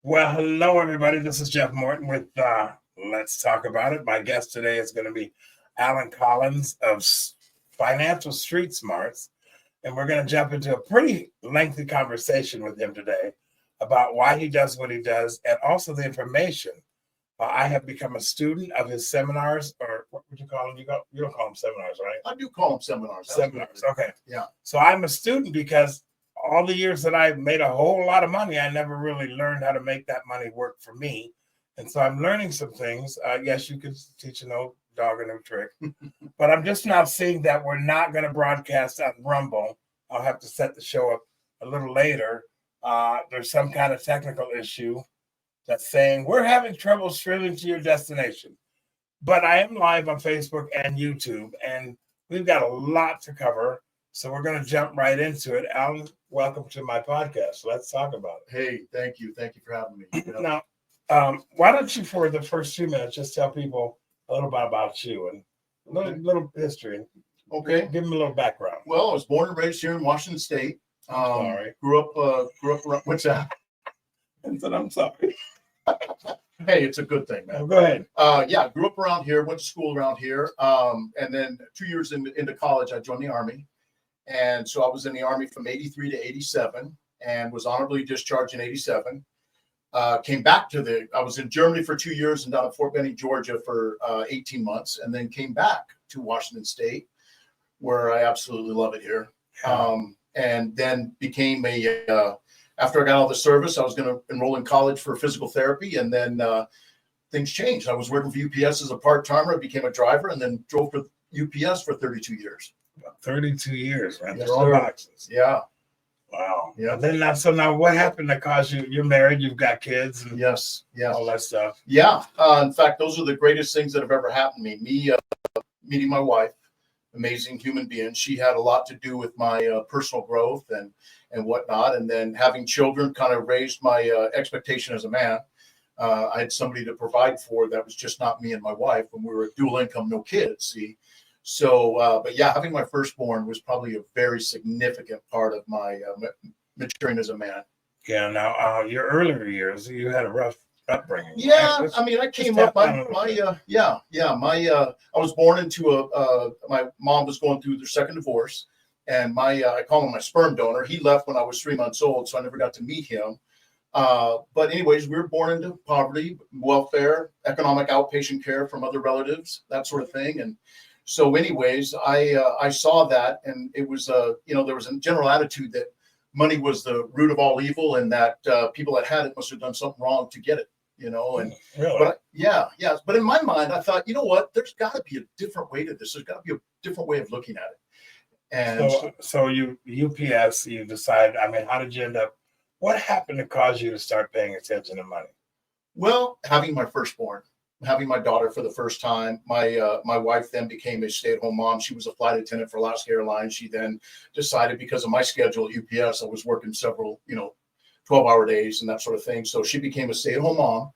Well, hello, everybody. This is Jeff Morton with Let's Talk About It. My guest today is going to be Alan Collins of Financial Street Smarts. And we're going to jump into a pretty lengthy conversation with him today about why he does what he does and also the information. I have become a student of his seminars, or what would you call them? You don't call them seminars, right? I do call them seminars. Seminars. Okay. Yeah. So I'm a student because all the years that I made a whole lot of money, I never really learned how to make that money work for me. And so I'm learning some things. Yes, you could teach an old dog a new trick, but I'm just now seeing that we're not going to broadcast on Rumble. I'll have to set the show up a little later. There's some kind of technical issue that's saying we're having trouble streaming to your destination. But I am live on Facebook and YouTube, and we've got a lot to cover. So we're going to jump right into it. Alan, welcome to my podcast. Let's talk about it. Hey, thank you. Thank you for having me. Now, why don't you, for the first 2 minutes, just tell people a little bit about you and a little history. Okay. Give them a little background. Well, I was born and raised here in Washington State. Sorry. Grew up around, what's that? I said, I'm sorry. Hey, it's a good thing, man. Oh, go ahead. Yeah, grew up around here, went to school around here. And then 2 years into college, I joined the Army. And so I was in the Army from 83 to 87 and was honorably discharged in 87. Came back I was in Germany for 2 years and down at Fort Benning, Georgia for 18 months, and then came back to Washington State, where I absolutely love it here. And then became after I got out of the service, I was going to enroll in college for physical therapy, and then things changed. I was working for UPS as a part-timer. I became a driver and then drove for UPS for 32 years. 32 years, man. Yes, They're all boxes. Yeah. Wow. Yeah. Then now what happened that caused you're married, you've got kids and Yes. all that stuff. Yeah. In fact, those are the greatest things that have ever happened to me. Me meeting my wife, amazing human being. She had a lot to do with my personal growth and whatnot. And then having children kind of raised my expectation as a man. I had somebody to provide for that was just not me and my wife when we were dual income, no kids. See. So, but yeah, having my firstborn was probably a very significant part of my maturing as a man. Yeah. Now, your earlier years, you had a rough upbringing. Yeah, Right? I mean, I came up. I was born into my mom was going through their second divorce, and I call him my sperm donor. He left when I was 3 months old, so I never got to meet him. But anyways, we were born into poverty, welfare, economic outpatient care from other relatives, that sort of thing, and. So anyways, I saw that, and it was, there was a general attitude that money was the root of all evil, and that people that had it must have done something wrong to get it, and really? But But in my mind, I thought, you know what? There's got to be a different way to this. There's got to be a different way of looking at it. And so you UPS, you decide. I mean, how did you end up? What happened to cause you to start paying attention to money? Well, having my firstborn. Having my daughter for the first time, my wife then became a stay-at-home mom. She was a flight attendant for Alaska Airlines. She then decided, because of my schedule at UPS, I was working several, 12-hour days and that sort of thing. So she became a stay-at-home mom,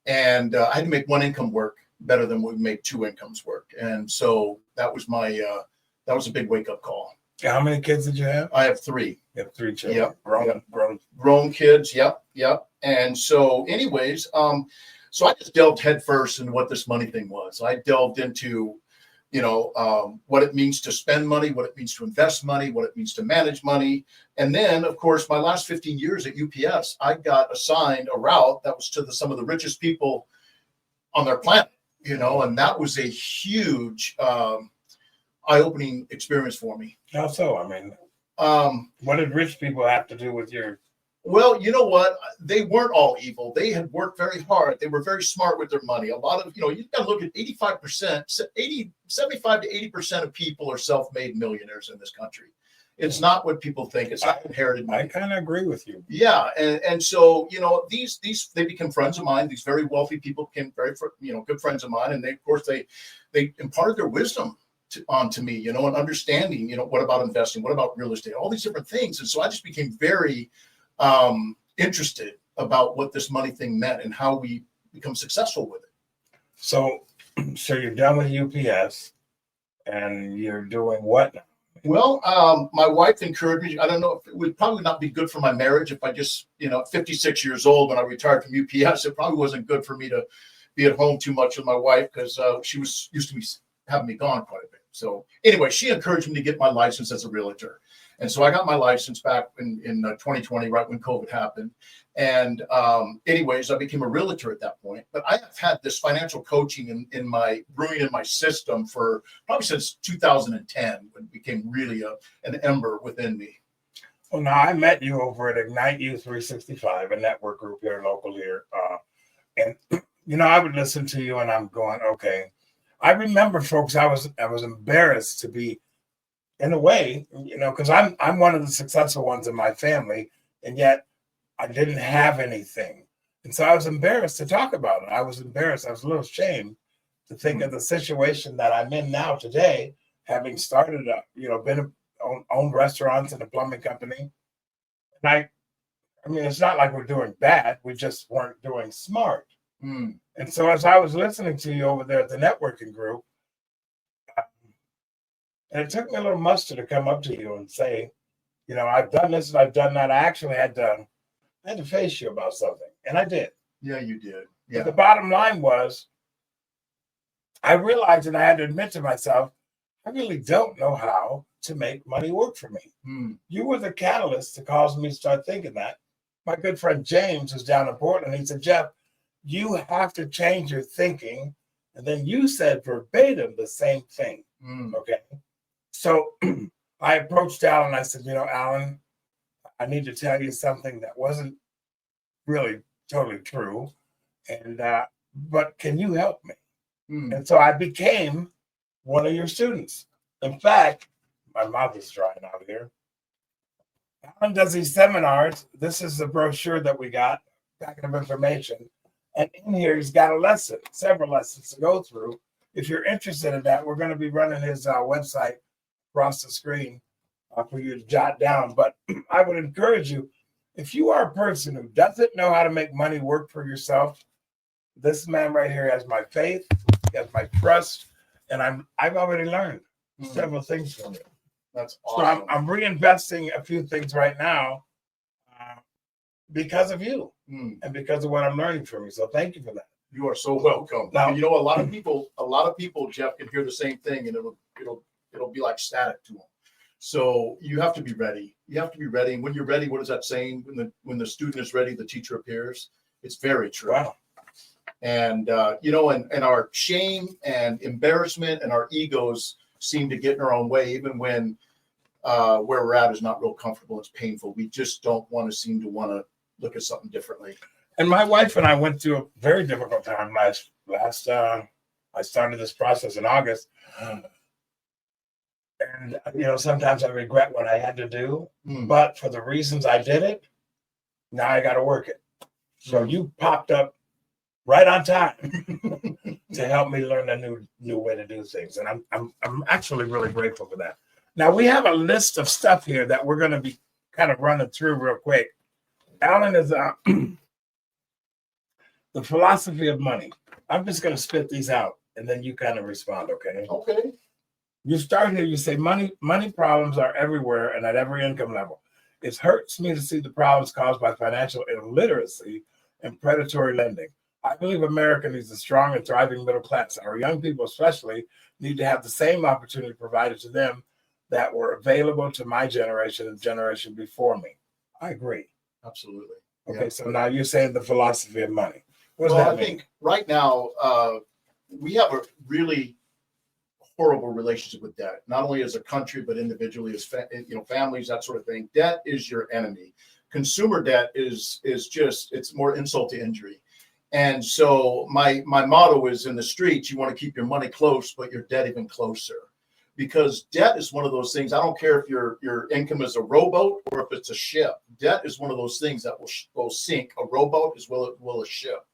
and I had to make one income work better than we make two incomes work. And so that was that was a big wake-up call. How many kids did you have? I have three. You have 3 children. Yep. Grown kids. Yep. And so, anyways, so I just delved headfirst into what this money thing was. I delved into, what it means to spend money, what it means to invest money, what it means to manage money. And then, of course, my last 15 years at UPS, I got assigned a route that was to some of the richest people on their planet, and that was a huge eye-opening experience for me. How so? I mean, what did rich people have to do with your... Well, you know what? They weren't all evil. They had worked very hard. They were very smart with their money. A lot of, you've got to look at 75 to 80% of people are self-made millionaires in this country. It's not what people think. It's not inherited money. I kind of agree with you. Yeah. And so, these, they become friends of mine. These very wealthy people became very, good friends of mine. And they, of course, they imparted their wisdom onto me, and understanding, what about investing? What about real estate? All these different things. And so I just became very interested about what this money thing meant and how we become successful with it. So you're done with UPS and you're doing what now? Well, my wife encouraged me. I don't know if it would probably not be good for my marriage if I just, at 56 years old when I retired from UPS, it probably wasn't good for me to be at home too much with my wife because she was used to me having me gone quite a bit. So anyway, she encouraged me to get my license as a realtor. And so I got my license back in 2020, right when COVID happened. And anyways, I became a realtor at that point. But I have had this financial coaching brewing in my system for probably since 2010, when it became really an ember within me. Well, now I met you over at Ignite You 365, a network group here local here. And I would listen to you and I'm going, okay. I remember, folks, I was embarrassed to be, in a way, because I'm one of the successful ones in my family, and yet I didn't have anything. And so I was embarrassed to talk about it. I was embarrassed. I was a little ashamed to think of the situation that I'm in now today, having started owned restaurants and a plumbing company. And I mean, it's not like we're doing bad. We just weren't doing smart. And so as I was listening to you over there at the networking group, and it took me a little muster to come up to you and say, I've done this and I've done that. I actually had to face you about something. And I did. Yeah, you did. Yeah. But the bottom line was, I realized, and I had to admit to myself, I really don't know how to make money work for me. You were the catalyst to cause me to start thinking that. My good friend James was down in Portland. He said, Jeff, you have to change your thinking. And then you said verbatim the same thing. Okay. So I approached Alan. I said, Alan, I need to tell you something that wasn't really totally true. And, but can you help me? And so I became one of your students. In fact, my mouth is drying out here. Alan does these seminars. This is the brochure that we got, packet of information. And in here, he's got several lessons to go through. If you're interested in that, we're going to be running his website across the screen for you to jot down. But I would encourage you, if you are a person who doesn't know how to make money work for yourself, this man right here has my faith, he has my trust, and I've already learned several things from you. That's awesome. So I'm reinvesting a few things right now because of you and because of what I'm learning from you. So thank you for that. You are so welcome. Now, a lot of people, Jeff, can hear the same thing, and it'll be like static to them. So you have to be ready. You have to be ready. And when you're ready, what is that saying? When the student is ready, the teacher appears. It's very true. Wow. And and our shame and embarrassment and our egos seem to get in our own way, even when where we're at is not real comfortable. It's painful. We just don't seem to want to look at something differently. And my wife and I went through a very difficult time last. I started this process in August, and sometimes I regret what I had to do, but for the reasons I did it, now I got to work it. So you popped up right on time to help me learn a new way to do things, and I'm actually really grateful for that. Now we have a list of stuff here that we're going to be kind of running through real quick. Alan is the philosophy of money. I'm just going to spit these out, and then you kind of respond, okay? Okay. You start here, you say money problems are everywhere and at every income level. It hurts me to see the problems caused by financial illiteracy and predatory lending. I believe America needs a strong and thriving middle class. Our young people especially need to have the same opportunity provided to them that were available to my generation and generation before me. I agree. Absolutely. Okay, Yeah. so now you're saying the philosophy of money. What does Well, that I mean? think right now we have a really horrible relationship with debt, not only as a country, but individually as families, that sort of thing. Debt is your enemy. Consumer debt is just, it's more insult to injury. And so my motto is, in the streets, you want to keep your money close, but your debt even closer. Because debt is one of those things. I don't care if your income is a rowboat or if it's a ship. Debt is one of those things that will sink a rowboat as well as a ship.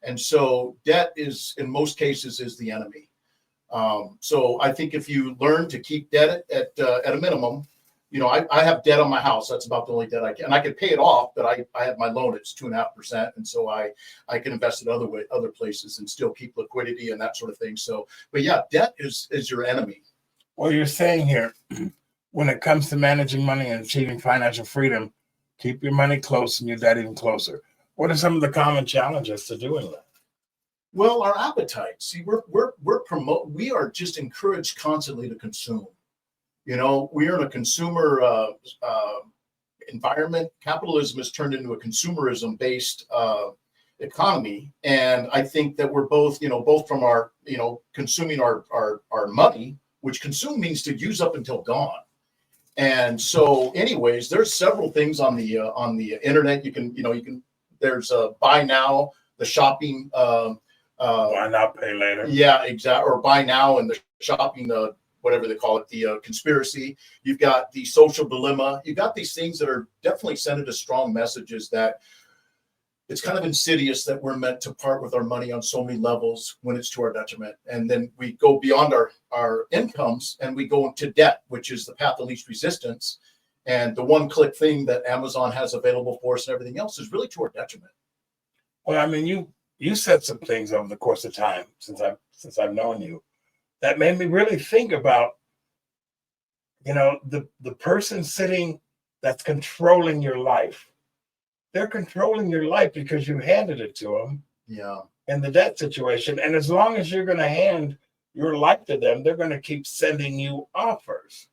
And so debt is, in most cases, is the enemy. So I think if you learn to keep debt at a minimum, I have debt on my house. That's about the only debt I can, and I can pay it off, but I have my loan. It's 2.5%. And so I can invest in other places and still keep liquidity and that sort of thing. So, but yeah, debt is your enemy. Well, you're saying here, when it comes to managing money and achieving financial freedom, keep your money close and your debt even closer. What are some of the common challenges to doing that? Well, our appetite. See, we are just encouraged constantly to consume. You know, we're in a consumer environment. Capitalism has turned into a consumerism based economy, and I think that we're both, both from our, consuming our money, which consume means to use up until gone. And so, anyways, there's several things on the internet. There's buy now, the shopping. Buy now, pay later. Yeah, exactly. Or buy now and the shopping, whatever they call it, the conspiracy. You've got the social dilemma. You've got these things that are definitely sending us strong messages that it's kind of insidious that we're meant to part with our money on so many levels when it's to our detriment. And then we go beyond our incomes and we go into debt, which is the path of least resistance. And the one-click thing that Amazon has available for us and everything else is really to our detriment. Well, I mean, you said some things over the course of time since I've known you that made me really think about, the person sitting that's controlling your life. They're controlling your life because you handed it to them. Yeah. In the debt situation. And as long as you're going to hand your life to them, they're going to keep sending you offers.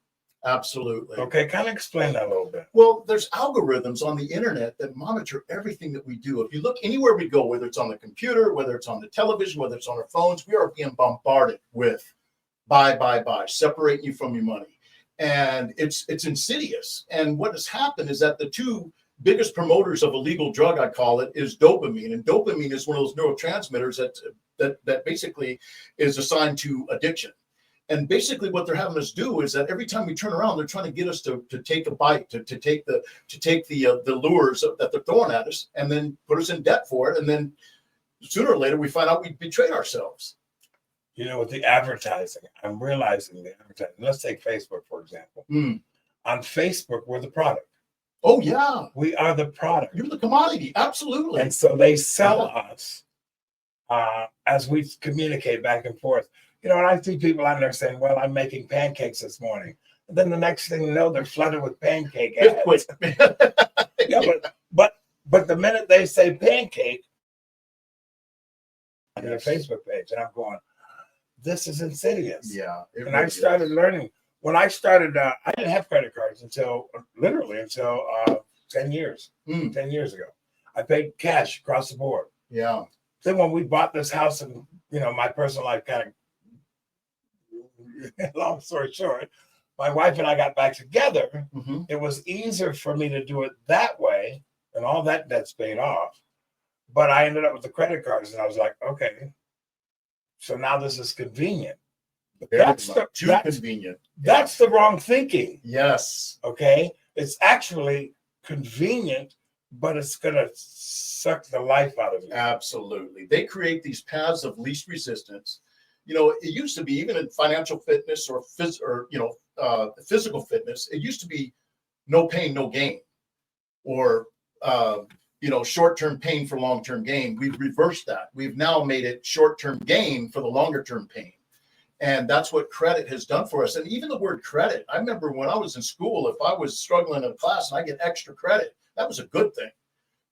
Absolutely. Okay, kind of explain that a little bit. Well, there's algorithms on the internet that monitor everything that we do. If you look anywhere we go, whether it's on the computer, whether it's on the television, whether it's on our phones, we are being bombarded with buy, separate you from your money. And it's insidious. And what has happened is that the two biggest promoters of a legal drug, I call it, is dopamine. And dopamine is one of those neurotransmitters that basically is assigned to addiction. And basically what they're having us do is that every time we turn around, they're trying to get us to take a bite, to take the lures that they're throwing at us and then put us in debt for it. And then sooner or later, we find out we betrayed ourselves. With the advertising, I'm realizing the advertising. Let's take Facebook, for example. On Facebook, we're the product. Oh, yeah. We are the product. You're the commodity. Absolutely. And so they sell us as we communicate back and forth. And I see people out there saying, well, I'm making pancakes this morning. And then the next thing you know, they're flooded with pancake ads. Yeah, but the minute they say pancake on their Facebook page, and I'm going, this is insidious. Yeah. And I started learning. When I started, I didn't have credit cards until 10 years. 10 years ago. I paid cash across the board. Yeah. Then when we bought this house and, my personal life kind of, long story short, my wife and I got back together. Mm-hmm. It was easier for me to do it that way, and all that debt's paid off. But I ended up with the credit cards, and I was like, okay, so now this is convenient. That's convenient. That's the wrong thinking. Yes. Okay. It's actually convenient, but it's going to suck the life out of you. Absolutely. They create these paths of least resistance. It used to be, even in financial fitness or physical fitness, it used to be no pain, no gain, or, short-term pain for long-term gain. We've reversed that. We've now made it short-term gain for the longer-term pain. And that's what credit has done for us. And even the word credit, I remember when I was in school, if I was struggling in a class and I get extra credit, that was a good thing.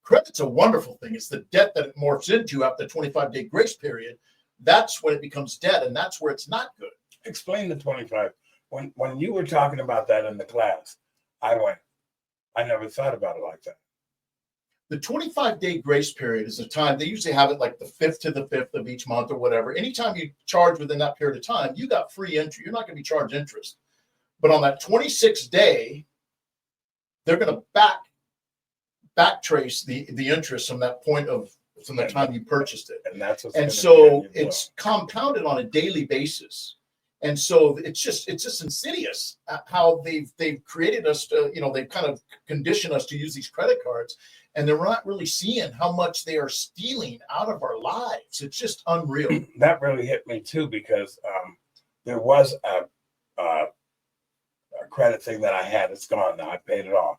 Credit's a wonderful thing. It's the debt that it morphs into after the 25-day grace period. That's when it becomes debt, and that's where it's not good. Explain the 25. When you were talking about that in the class, I never thought about it like that. The 25-day grace period is a time, they usually have it like the 5th to the 5th of each month or whatever. Anytime you charge within that period of time, you got free entry. You're not going to be charged interest. But on that 26th day, they're going to backtrace the interest from that point from the time you purchased it. And so it's compounded on a daily basis. And so it's just insidious how they've created us to, they've kind of conditioned us to use these credit cards, and they're not really seeing how much they are stealing out of our lives. It's just unreal. That really hit me too, because there was a credit thing that I had. It's gone now. I paid it off.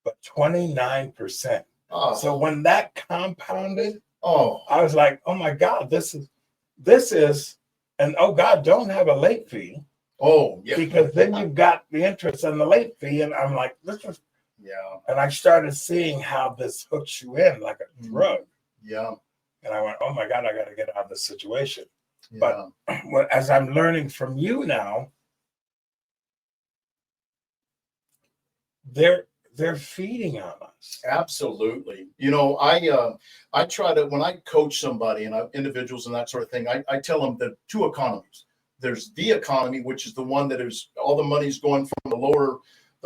But 29%. Oh. So when that compounded, I was like, oh my God, this is, and oh God, don't have a late fee. Oh, yeah. because then you've got the interest and the late fee. And I'm like, this is, Yeah. and I started seeing how this hooks you in like a drug. Yeah. And I went, oh my God, I got to get out of this situation. Yeah. But as I'm learning from you now, they're feeding on us. Absolutely. I try to, when I coach somebody and individuals and that sort of thing, I tell them the two economies. There's the economy, which is the one that is all the money's going from the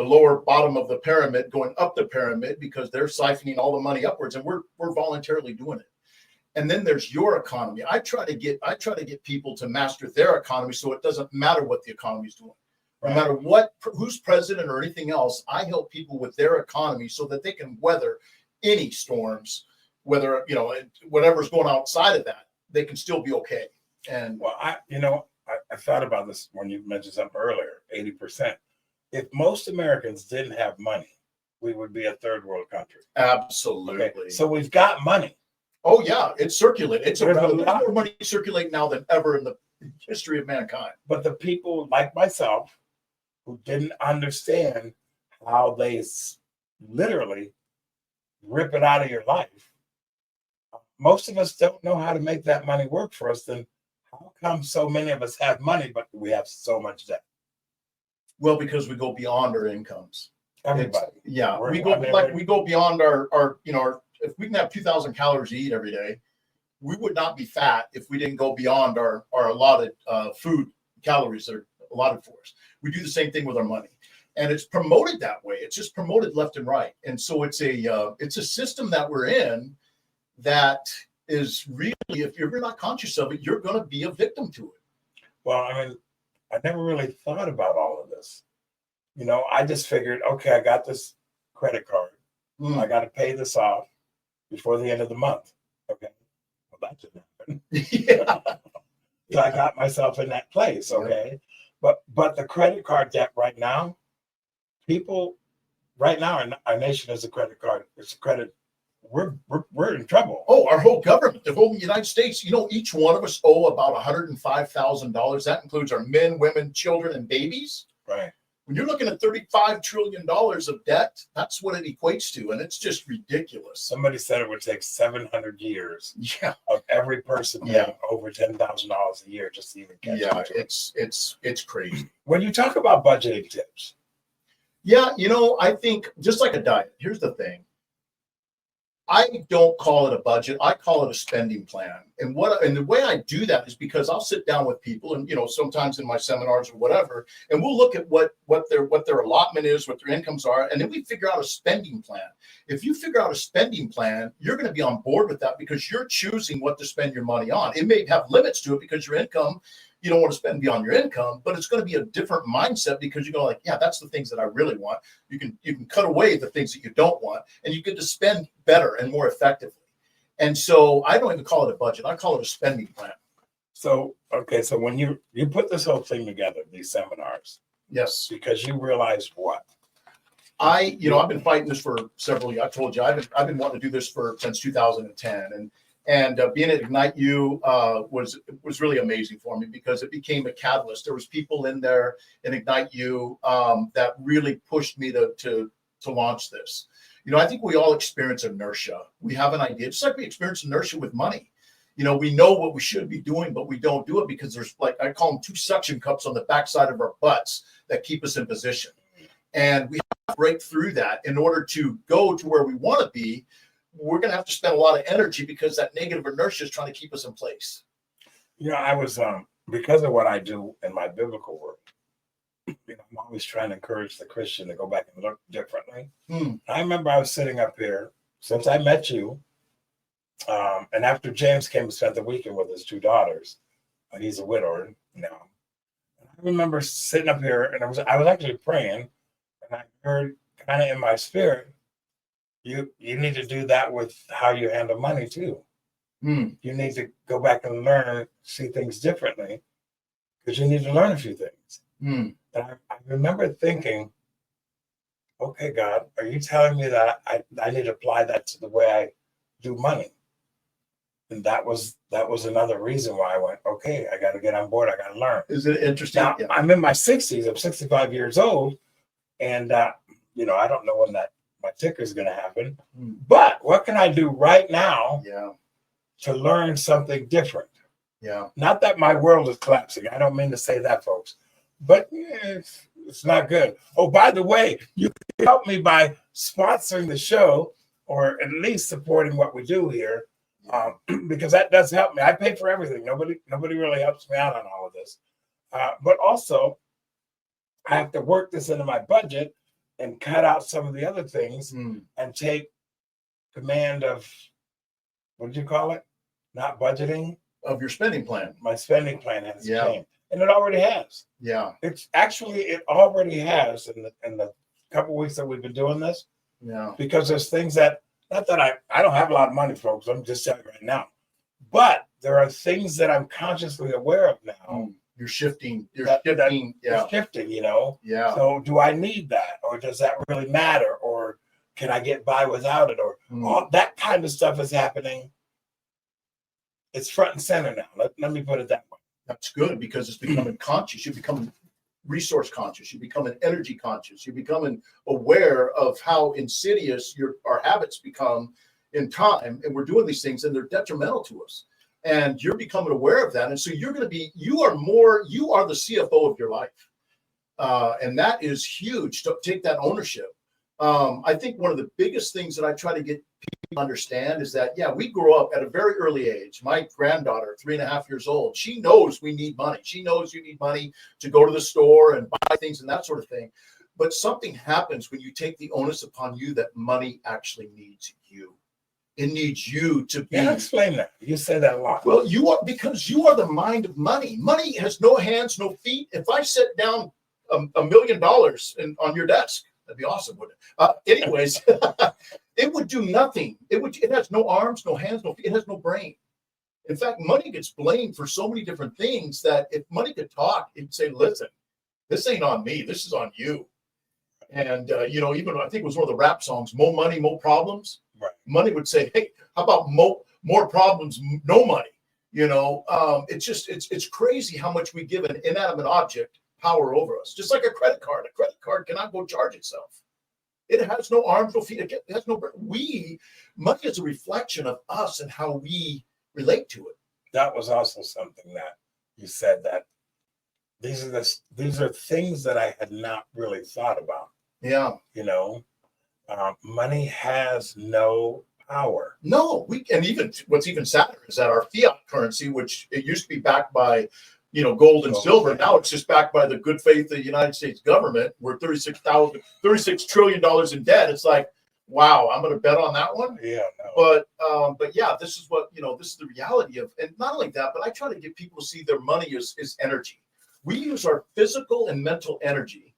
lower bottom of the pyramid going up the pyramid because they're siphoning all the money upwards, and we're voluntarily doing it. And then there's your economy. I try to get people to master their economy, so it doesn't matter what the economy is doing. No matter who's president or anything else, I help people with their economy so that they can weather any storms, whether, whatever's going outside of that, they can still be okay. And well, I thought about this when you mentioned something earlier, 80%. If most Americans didn't have money, we would be a third world country. Absolutely. Okay? So we've got money. Oh yeah, it's circulating. There's lot more money circulating now than ever in the history of mankind. But the people like myself who didn't understand how they literally rip it out of your life, most of us don't know how to make that money work for us. Then how come so many of us have money, but we have so much debt? Well, because we go beyond our incomes. Everybody. We go beyond our if we can have 2,000 calories to eat every day, we would not be fat if we didn't go beyond our allotted food calories that are allotted for us. We do the same thing with our money, and it's promoted that way. It's just promoted left and right, and so it's a system that we're in that is really, if you're not conscious of it, you're going to be a victim to it. Well, I mean, I never really thought about all of this. I just figured, okay, I got this credit card. I got to pay this off before the end of the month. Okay. Well, that didn't happen. Yeah. So I got myself in that place. Okay. Yeah. But the credit card debt right now, people right now, our nation is a credit card. It's a credit. We're in trouble. Oh, our whole government, the whole United States, each one of us owe about $105,000. That includes our men, women, children, and babies. Right. When you're looking at $35 trillion of debt, that's what it equates to. And it's just ridiculous. Somebody said it would take 700 years of every person paying over $10,000 a year just to even catch up to it. It's crazy. When you talk about budgeting tips. Yeah, I think just like a diet, here's the thing. I don't call it a budget. I call it a spending plan. And the way I do that is because I'll sit down with people and, sometimes in my seminars or whatever, and we'll look at what their allotment is, what their incomes are, and then we figure out a spending plan. If you figure out a spending plan, you're going to be on board with that because you're choosing what to spend your money on. It may have limits to it because your income, you don't want to spend beyond your income, but it's going to be a different mindset because you go like, yeah, that's the things that I really want. You can cut away the things that you don't want, and you get to spend better and more effectively. And so I don't even call it a budget. I call it a spending plan. So, okay. So when you put this whole thing together, these seminars. Yes. Because you realized what? I've been fighting this for several years. I told you, I've been wanting to do this since 2010. And being at Ignite U was really amazing for me because it became a catalyst. There was people in there in Ignite U that really pushed me to launch this. I think we all experience inertia. We have an idea, just like we experience inertia with money. We know what we should be doing, but we don't do it because there's, like, I call them two suction cups on the backside of our butts that keep us in position. And we have to break through that in order to go to where we want to be. We're going to have to spend a lot of energy because that negative inertia is trying to keep us in place. I was, because of what I do in my biblical work, I'm always trying to encourage the Christian to go back and look differently. I remember I was sitting up here since I met you, and after James came and spent the weekend with his two daughters, he's a widower now. I remember sitting up here, and I was actually praying, and I heard kind of in my spirit, you need to do that with how you handle money too. You need to go back and learn, see things differently, because you need to learn a few things. And I remember thinking, okay, God, are you telling me that I need to apply that to the way I do money? And that was another reason why I went, okay, I got to get on board. I got to learn. Is it interesting? Now, Yeah. I'm in my 60s. I'm 65 years old. And, I don't know when my ticker is going to happen. But what can I do right now Yeah. to learn something different? Yeah. Not that my world is collapsing. I don't mean to say that, folks. But it's not good. Oh, by the way, you can help me by sponsoring the show or at least supporting what we do here, because that does help me. I pay for everything. Nobody really helps me out on all of this. But also, I have to work this into my budget and cut out some of the other things and take command of, what did you call it? Not budgeting. Of your spending plan. My spending plan has Yeah. changed. And it already has. Yeah. It already has in the couple weeks that we've been doing this. Yeah. Because there's things that, not that I don't have a lot of money, folks. I'm just telling you right now. But there are things that I'm consciously aware of now. You're shifting. You're That- shifting. They're shifting, Yeah. So do I need that? Or does that really matter? Or can I get by without it? Or all that kind of stuff is happening. It's front and center now. Let me put it that way. That's good because it's becoming conscious. You're becoming resource conscious. You're becoming energy conscious. You're becoming aware of how insidious our habits become in time. And we're doing these things and they're detrimental to us. And you're becoming aware of that. And so you are the CFO of your life. And that is huge to take that ownership. I think one of the biggest things that I try to get people to understand is that, we grow up at a very early age. My granddaughter, 3.5 years old, she knows we need money. She knows you need money to go to the store and buy things and that sort of thing. But something happens when you take the onus upon you that money actually needs you. It needs you to be. Yeah, explain that. You say that a lot. Well, because you are the mind of money. Money has no hands, no feet. If I set down $1 million on your desk, that'd be awesome, wouldn't it? Anyways, it would do nothing. It has no arms, no hands, no feet. It has no brain. In fact, money gets blamed for so many different things that if money could talk, it'd say, listen, this ain't on me. This is on you. And, even I think it was one of the rap songs, Mo Money, Mo Problems. Right. Money would say, hey, how about more problems, no money? It's crazy how much we give an inanimate object power over us. Just like a credit card. A credit card cannot go charge itself. It has no arms, no feet. It has no brain. Money is a reflection of us and how we relate to it. That was also something that you said, that these are things that I had not really thought about. Yeah. Money has no power. No, and even what's even sadder is that our fiat currency, which it used to be backed by, gold and silver, now it's just backed by the good faith of the United States government. We're $36 trillion in debt. It's like, wow, I'm going to bet on that one. Yeah. No. But yeah, this is what, this is the reality of, and not only that, but I try to get people to see their money is energy. We use our physical and mental energy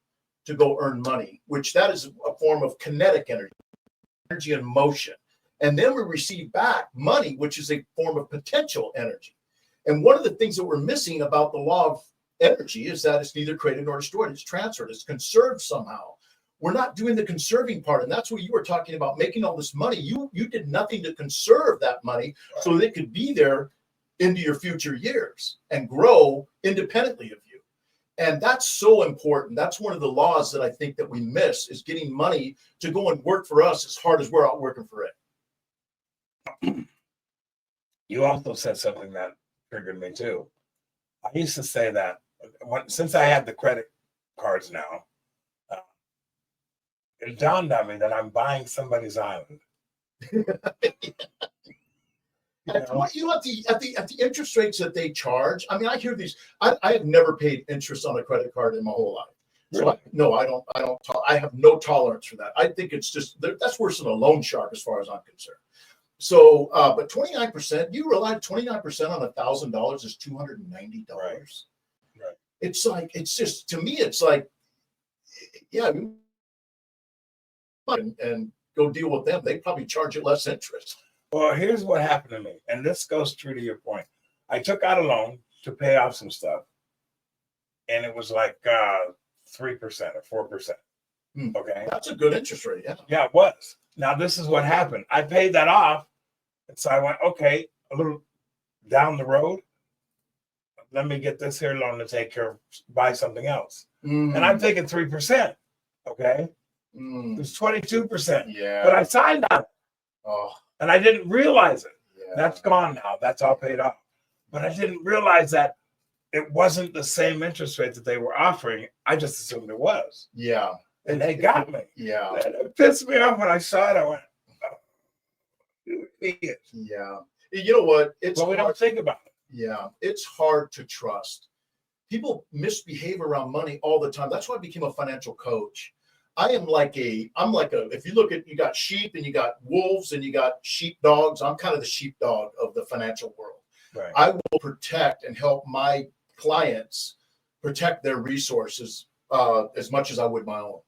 to go earn money, which that is a form of kinetic energy and motion. And then we receive back money, which is a form of potential energy. And one of the things that we're missing about the law of energy is that it's neither created nor destroyed. It's transferred. It's conserved somehow. We're not doing the conserving part. And that's what you were talking about, making all this money. You did nothing to conserve that money so that it could be there into your future years and grow independently of you. And that's so important. That's one of the laws that I think that we miss, is getting money to go and work for us as hard as we're out working for it. You also said something that triggered me too. I used to say that since I had the credit cards now, it dawned on me that I'm buying somebody's island. At the interest rates that they charge, I mean, I hear these. I have never paid interest on a credit card in my whole life. So Really? I have no tolerance for that. I think it's just that's worse than a loan shark as far as I'm concerned. So, but 29%, you realize 29% on $1,000 is $290. Right. It's like, it's just, to me, it's like, yeah, and go deal with them. They probably charge you less interest. Well, here's what happened to me, and this goes true to your point. I took out a loan to pay off some stuff, and it was like 3% or 4%. Okay, that's a good interest rate. Yeah, it was. Now this is what happened. I paid that off, and so I went, okay, a little down the road, let me get this here loan to take care of, buy something else. And I'm taking 3%. Okay. It's 22%. Yeah. But I signed on it Oh, and I didn't realize it. yeah. That's gone now. That's all paid off. But I didn't realize that it wasn't the same interest rate that they were offering. I just assumed it was. Yeah. And they got me. Yeah. And it pissed me off when I saw it. I went, oh, you idiot. Yeah. You know what? It's But we don't hard. think about it. Yeah. It's hard to trust. People misbehave around money all the time. That's why I became a financial coach. I'm like a, if you look at, you got sheep and you got wolves and you got sheepdogs. I'm kind of the sheepdog of the financial world. Right. I will protect and help my clients protect their resources as much as I would my own.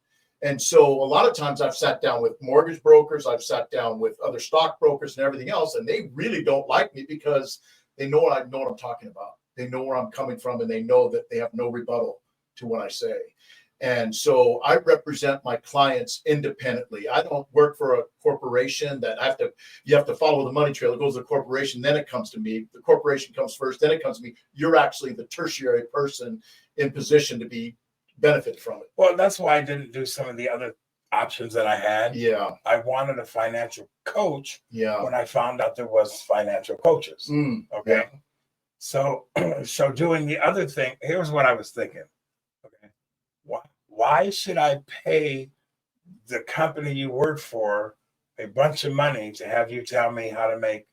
And so a lot of times I've sat down with mortgage brokers, I've sat down with other stockbrokers and everything else, and they really don't like me because they know what I'm talking about. They know where I'm coming from, and they know that they have no rebuttal to what I say. And so I represent my clients independently. I don't work for a corporation that you have to follow the money trail. It goes to the corporation, then it comes to me. The corporation comes first, then it comes to me. You're actually the tertiary person in position to be benefit from it. Well, that's why I didn't do some of the other options that I had. Yeah. I wanted a financial coach Yeah. when I found out there was financial coaches. Okay. Yeah. So doing the other thing, here's what I was thinking. Okay. Why should I pay the company you work for a bunch of money to have you tell me how to make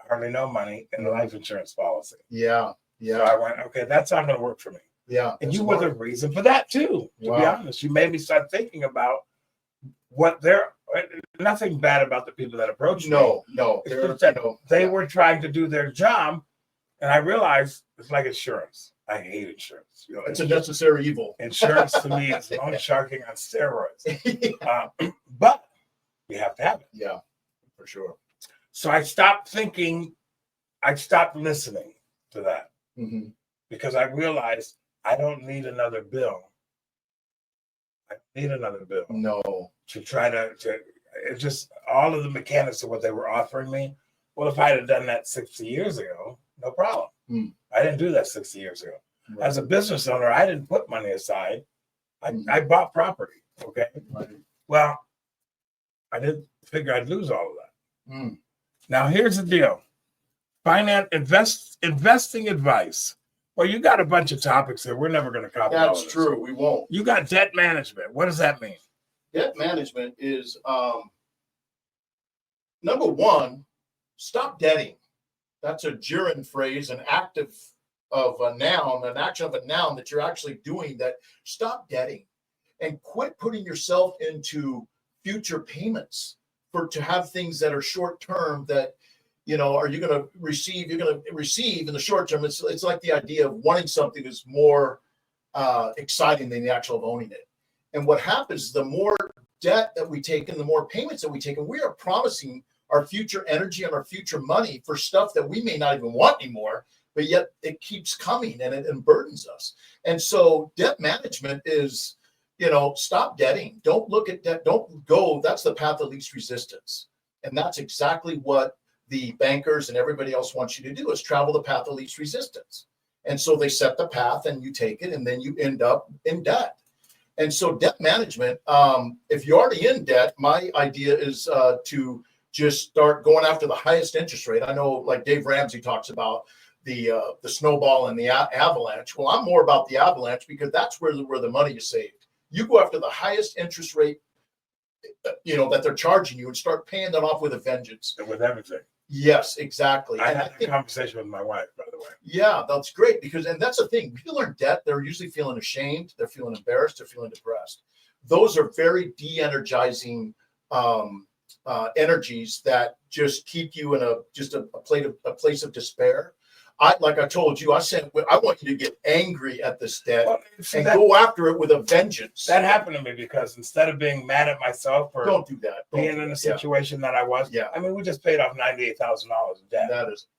hardly no money in a life insurance policy? Yeah. So Yeah. I went, okay, that's not going to work for me. Yeah. And you were the reason for that too, to be honest. You made me start thinking about what nothing bad about the people that approached me. No. It's just that they were trying to do their job. And I realized it's like insurance. I hate insurance. You know, It's a necessary evil. insurance to me is loan sharking on steroids. But you have to have it. Yeah, for sure. So I stopped thinking, I stopped listening to that Mm-hmm. because I realized I don't need another bill. I don't need another bill No. to try to it's just all of the mechanics of what they were offering me. Well, if I had done that 60 years ago, no problem. I didn't do that 60 years ago. Right. As a business owner, I didn't put money aside. I bought property. Okay. Right. Well, I didn't figure I'd lose all of that. Mm. Now, here's the deal. Investing advice. Well, you got a bunch of topics there. We're never going to cover all of That's this. true. We won't. You got debt management. What does that mean? Debt management is number one, stop debting. That's a gerund phrase, an action of a noun that you're actually doing. That stop debting and quit putting yourself into future payments to have things that are short term that are you going to receive? You're going to receive in the short term. It's like the idea of wanting something is more exciting than the actual of owning it. And what happens, the more debt that we take and the more payments that we take, and we are promising our future energy and our future money for stuff that we may not even want anymore, but yet it keeps coming and it burdens us. And so debt management is, stop debting. Don't look at debt. Don't go. That's the path of least resistance. And that's exactly what the bankers and everybody else wants you to do, is travel the path of least resistance. And so they set the path and you take it and then you end up in debt. And so debt management, if you're already in debt, my idea is to just start going after the highest interest rate. I know, like Dave Ramsey talks about the snowball and the avalanche. Well, I'm more about the avalanche because that's where the money is saved. You go after the highest interest rate, that they're charging you, and start paying that off with a vengeance. And with everything. Yes, exactly. I had a conversation with my wife, by the way. Yeah, that's great and that's the thing. People are in debt. They're usually feeling ashamed. They're feeling embarrassed. They're feeling depressed. Those are very de-energizing energies that just keep you in a place of despair. Like I told you, I want you to get angry at this debt and go after it with a vengeance. That happened to me because instead of being mad at myself for don't do that. Being in a situation that I was, I mean, we just paid off $98,000 in debt.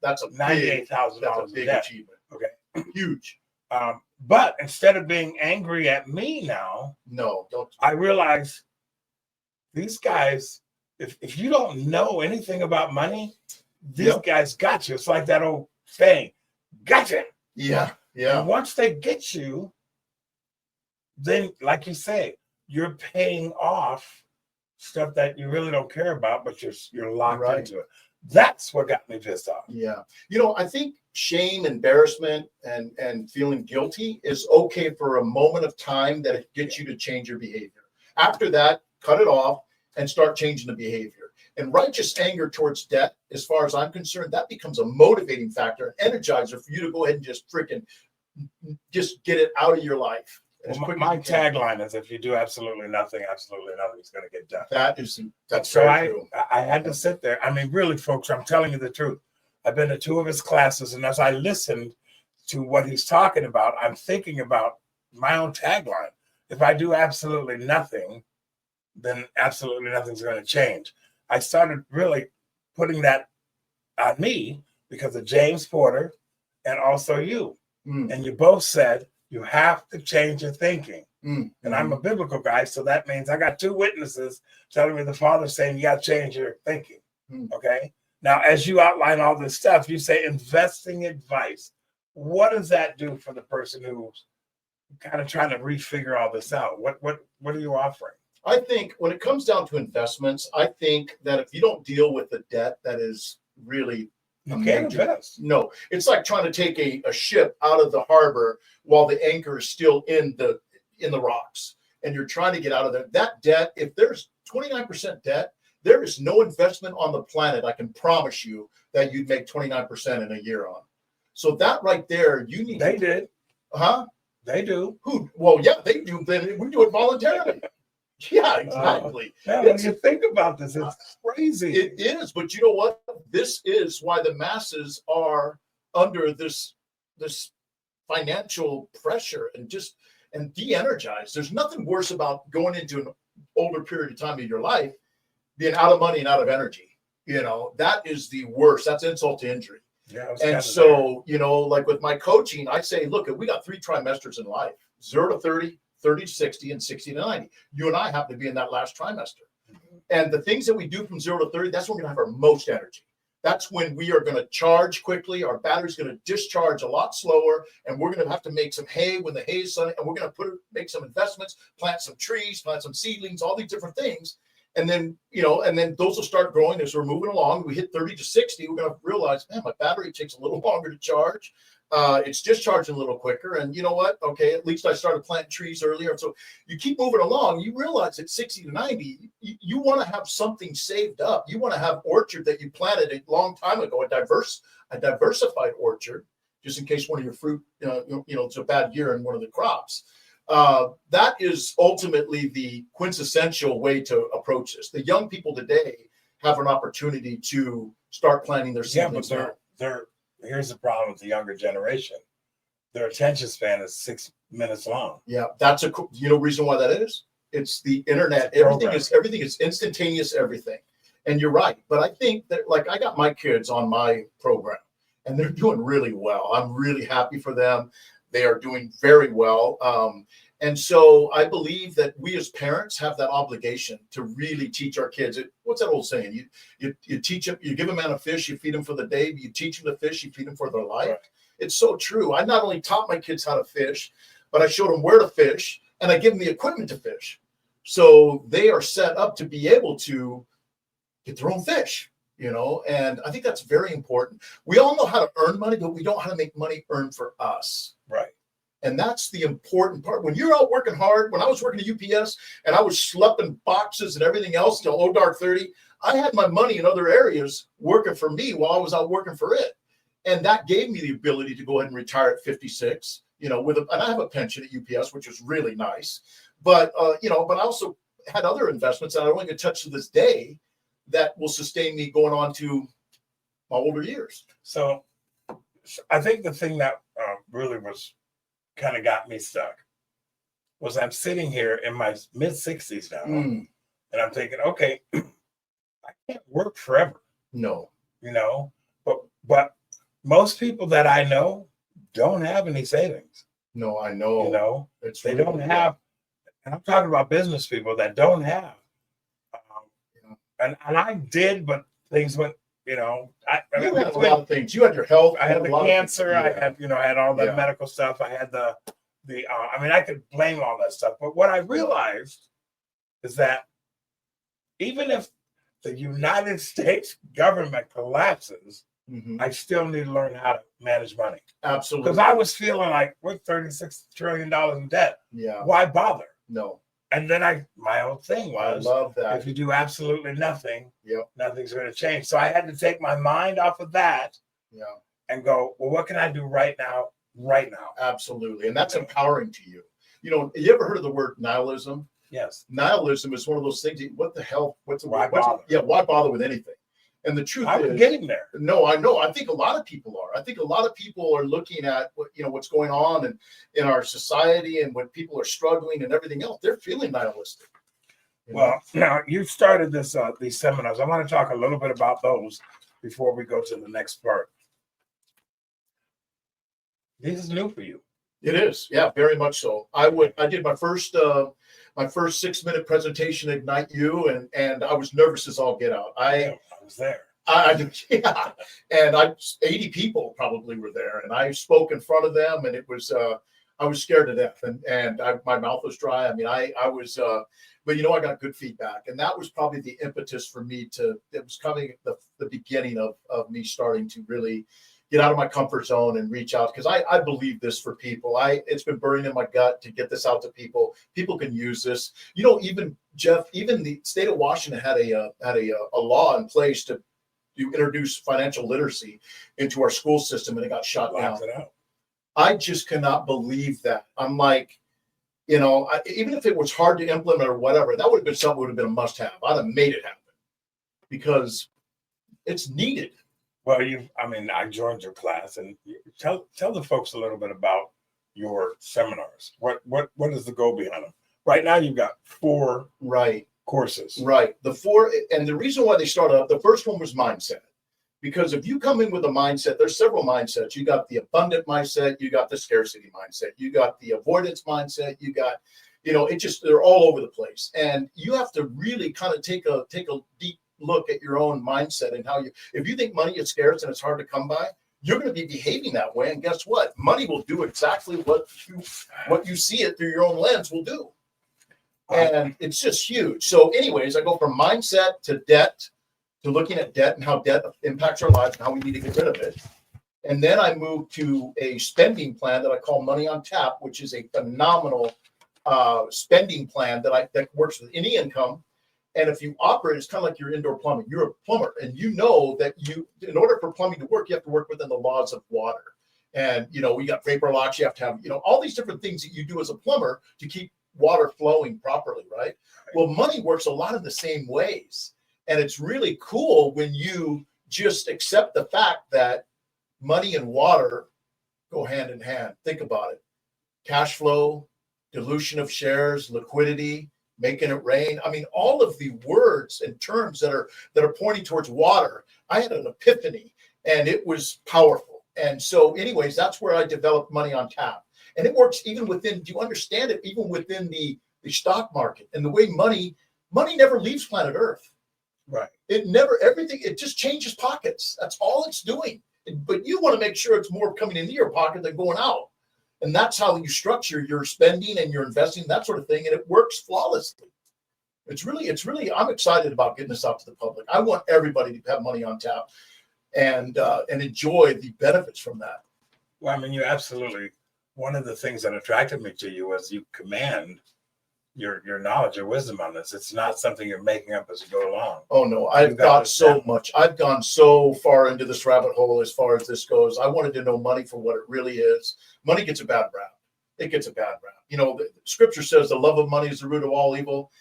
That's a $98,000 big debt. achievement. Okay, huge. But instead of being angry at me now, no, don't. I realize these guys, if you don't know anything about money, these Yep. guys got you. It's like that old saying, gotcha. Yeah. Yeah. And once they get you, then, like you say, you're paying off stuff that you really don't care about, but you're locked Right. into it. That's what got me pissed off. Yeah. I think shame, embarrassment, and feeling guilty is okay for a moment of time that it gets you to change your behavior. After that, cut it off and start changing the behavior. And righteous anger towards debt, as far as I'm concerned, that becomes a motivating factor, an energizer for you to go ahead and just freaking just get it out of your life. as Well, quick as my you can. tagline is, if you do absolutely nothing is going to get done. That's So very true. I had to sit there. I mean, really, folks, I'm telling you the truth. I've been to 2 of his classes, and as I listened to what he's talking about, I'm thinking about my own tagline. If I do absolutely nothing, then absolutely nothing's going to change. I started really putting that on me because of James Porter and also you. Mm. And you both said you have to change your thinking. Mm. And I'm a biblical guy, so that means I got 2 witnesses telling me the Father saying you got to change your thinking. Mm. Okay. Now, as you outline all this stuff, you say investing advice. What does that do for the person who's kind of trying to refigure all this out? What are you offering? I think when it comes down to investments, I think that if you don't deal with the debt that is really You can't invest. no, it's like trying to take a ship out of the harbor while the anchor is still in the rocks, and you're trying to get out of there. That debt, if there's 29% debt, there is no investment on the planet, I can promise you, that you'd make 29% in a year on. So that right there, you need. They did. Huh? They do. Who? Well, yeah, they do. Then we do it voluntarily. Yeah, exactly. Yeah, when you think about this, it's crazy. It is, but you know what? This is why the masses are under this financial pressure and de-energized. There's nothing worse about going into an older period of time in your life being out of money and out of energy. That is the worst. That's insult to injury. Yeah, and so, like with my coaching, I say, look, we got 3 trimesters in life: 0 to 30, 30 to 60, and 60 to 90. You and I happen to be in that last trimester. Mm-hmm. And the things that we do from 0 to 30, that's when we're going to have our most energy. That's when we are going to charge quickly. Our battery's going to discharge a lot slower, and we're going to have to make some hay when the hay is sunny, and we're going to make some investments, plant some trees, plant some seedlings, all these different things. And then, those will start growing as we're moving along. We hit 30 to 60. We're going to realize, man, my battery takes a little longer to charge. It's discharging a little quicker. And you know what? Okay, at least I started planting trees earlier. So you keep moving along. You realize at 60 to 90, you want to have something saved up. You want to have orchard that you planted a long time ago, a diversified orchard, just in case one of your fruit, it's a bad year in one of the crops. That is ultimately the quintessential way to approach this. The young people today have an opportunity to start planting their seedlings. Yeah, but here's the problem with the younger generation. Their attention span is 6 minutes long. Yeah, that's reason why that is. It's the internet. Everything is instantaneous. Everything, and you're right. But I think that, like, I got my kids on my program, and they're doing really well. I'm really happy for them. They are doing very well. And so I believe that we as parents have that obligation to really teach our kids. What's that old saying? You teach them, you give a man a fish, you feed him for the day. You teach them to fish, you feed them for their life. Right. It's so true. I not only taught my kids how to fish, but I showed them where to fish, and I give them the equipment to fish. So they are set up to be able to get their own fish. And I think that's very important. We all know how to earn money, but we don't know how to make money earn for us. Right. And that's the important part. When you're out working hard, when I was working at UPS and I was schlepping boxes and everything else till old dark 30, I had my money in other areas working for me while I was out working for it. And that gave me the ability to go ahead and retire at 56, and I have a pension at UPS, which was really nice. But, but I also had other investments that I only get touch to this day that will sustain me going on to my older years. So I think the thing that really was kind of got me stuck was I'm sitting here in my mid 60s now, and I'm thinking, okay, I can't work forever. No, but most people that I know don't have any savings. No, I know. They don't have, and I'm talking about business people that don't have. And I did, but things went, You had a lot of things. You had your health. I had a the lot of things. cancer. I Yeah. had, I had all that Yeah. medical stuff. I had I mean, I could blame all that stuff. But what I realized is that even if the United States government collapses, Mhm. I still need to learn how to manage money. Absolutely. Because I was feeling like we're $36 trillion in debt. Yeah. Why bother? No. And then my whole thing I was, love that. if you do absolutely nothing, Yep. nothing's going to change. So I had to take my mind off of that Yeah. and go, well, what can I do right now? Right now. Absolutely. And that's empowering to you. You ever heard of the word nihilism? Yes. Nihilism is one of those things. What the hell? Why bother? Yeah. Why bother with anything? And the truth I was is, getting there. no, I know. I think a lot of people are. I think a lot of people are looking at what's going on in our society and when people are struggling and everything else. They're feeling nihilistic. Well, now you started these seminars. I want to talk a little bit about those before we go to the next part. This is new for you. It is, yeah, very much so. I did my first 6-minute presentation at Ignite U, and I was nervous as all get out. I was there. Yeah, and 80 people probably were there, and I spoke in front of them, and it was I was scared to death, and my mouth was dry. I mean, I was, but I got good feedback, and that was probably the impetus for me it was coming the beginning of me starting to really get out of my comfort zone and reach out, because I believe this for people. It's been burning in my gut to get this out to people. People can use this. Even Jeff, even the state of Washington had a law in place to introduce financial literacy into our school system, and it got shot down. I just cannot believe that. I'm like, even if it was hard to implement or whatever, that would have been something that would have been a must-have. I'd have made it happen because it's needed. Well, I joined your class, and tell the folks a little bit about your seminars. What is the goal behind them? Right now, you've got 4 courses. Right. The 4, and the reason why they started up, the first one was mindset. Because if you come in with a mindset, there's several mindsets. You got the abundant mindset, you got the scarcity mindset, you got the avoidance mindset, you got, they're all over the place. And you have to really kind of take a deep look at your own mindset and if you think money is scarce and it's hard to come by, you're going to be behaving that way. And guess what? Money will do exactly what you see it through your own lens will do. And it's just huge. So anyways, I go from mindset to debt, to looking at debt and how debt impacts our lives and how we need to get rid of it. And then I move to a spending plan that I call Money on Tap, which is a phenomenal spending plan that works with any income. And if you operate, it's kind of like your indoor plumbing. You're a plumber, and you know that in order for plumbing to work, you have to work within the laws of water. And, we got vapor locks. You have to have, all these different things that you do as a plumber to keep water flowing properly, right? Well, money works a lot of the same ways. And it's really cool when you just accept the fact that money and water go hand in hand. Think about it. Cash flow, dilution of shares, liquidity, making it rain. I mean, all of the words and terms that are pointing towards water. I had an epiphany, and it was powerful. And so anyways, that's where I developed Money on Tap. And it works even within, do you understand it? Even within the stock market and the way money never leaves planet Earth. Right. It just changes pockets. That's all it's doing. But you want to make sure it's more coming into your pocket than going out. And that's how you structure your spending and your investing, that sort of thing. And it works flawlessly. It's really, I'm excited about getting this out to the public. I want everybody to have Money on Tap and enjoy the benefits from that. Well, you absolutely, one of the things that attracted me to you was you command your knowledge, your wisdom on this. It's not something you're making up as you go along. Oh no, I've got so much. I've gone so far into this rabbit hole as far as this goes. I wanted to know money for what it really is. Money gets a bad rap. It gets a bad rap. The scripture says the love of money is the root of all evil.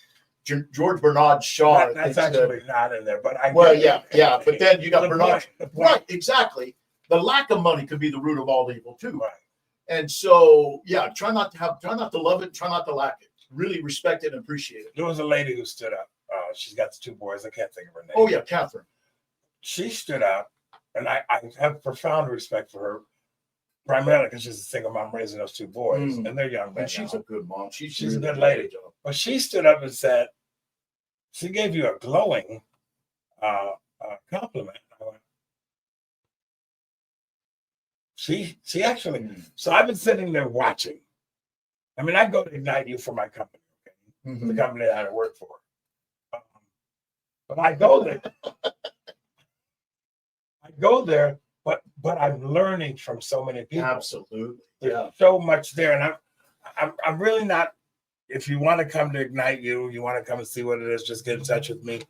George Bernard Shaw. That's actually not in there, but yeah. But then you got Bernard. Right, exactly. The lack of money could be the root of all evil too. Right. And so, try not to love it, try not to lack it. Really respect it and appreciate it. There was a lady who stood up. She's got the 2 boys. I can't think of her name. Oh yeah, Catherine. She stood up, and I have profound respect for her, primarily because she's a single mom raising those 2 boys, and they're young men. And she's a good mom. She's a good lady. But she stood up and said, she gave you a glowing compliment. I went, She actually. So I've been sitting there watching. I mean, I go to Ignite You for my company, okay? The company that I work for. But I go there. but I'm learning from so many people. Absolutely. There's so much there, and I'm really not. If you want to come to Ignite you want to come and see what it is, just get in touch with me.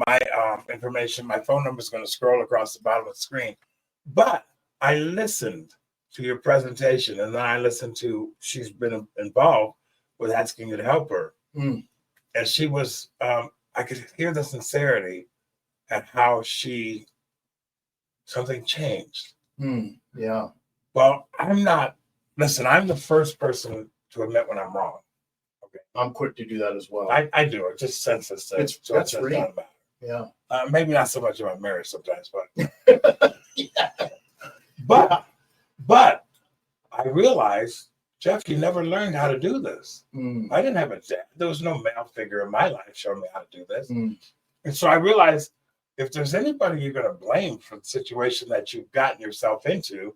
My information, my phone number is going to scroll across the bottom of the screen. But I listened to your presentation, and then I listened to. She's been involved with asking you to help her, and she was. I could hear the sincerity at how something changed. Yeah. Well, I'm not. Listen, I'm the first person to admit when I'm wrong. Okay. I'm quick to do that as well. I do. It just senses that. That's free. Yeah. Maybe not so much about marriage sometimes, but but I realized, Jeff, you never learned how to do this. I didn't have a dad. There was no male figure in my life showing me how to do this. And so I realized if there's anybody you're going to blame for the situation that you've gotten yourself into,